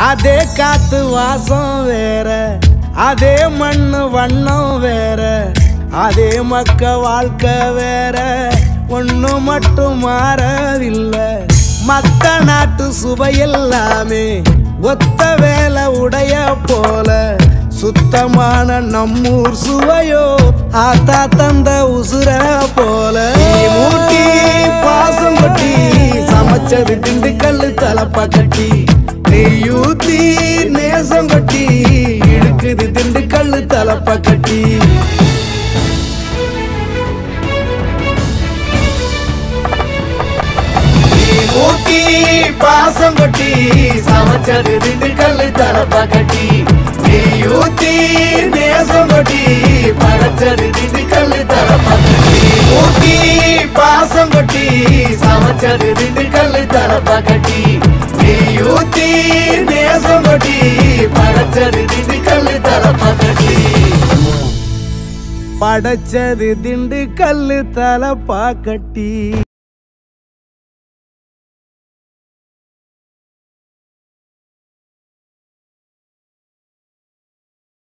அதே காத்து வாசம் வேற, அதே மண்ணு வண்ணம் வேற, அதே மக்க வாழ்க்கை வேற, ஒண்ணு மட்டும் மாறவில்லை. மத்த நாட்டு சுவையெல்லாமே ஒத்த வேலை உடைய போல, சுத்தமான நம்மூர் சுவையோ ஆத்தா தந்த உசுர போல. மூட்டி பாசம் கொட்டி சமைச்சது திண்டுக்கல்லு தலப்பா கட்டி, நெய்யூத்தி நேசம் கொட்டி இழுக்குது திண்டுக்கல்லு தலப்பா கட்டி. ஊட்டி பாசம் கொட்டி சமைச்சது திண்டுக்கல்லு தலப்பா கட்டி, நெய்யூத்தி நேசம் கொட்டி படைச்சது திண்டுக்கல்லு தலப்பா கட்டி. ஊட்டி பாசம் கொட்டி சமைச்சது திண்டுக்கல்லு தலப்பா கட்டி, நெய்யூத்தி நேசம் கொட்டி படைச்சது திண்டுக்கல்லு தலப்பா கட்டி. படைச்சது திண்டுக்கல்லு தலப்பா கட்டி.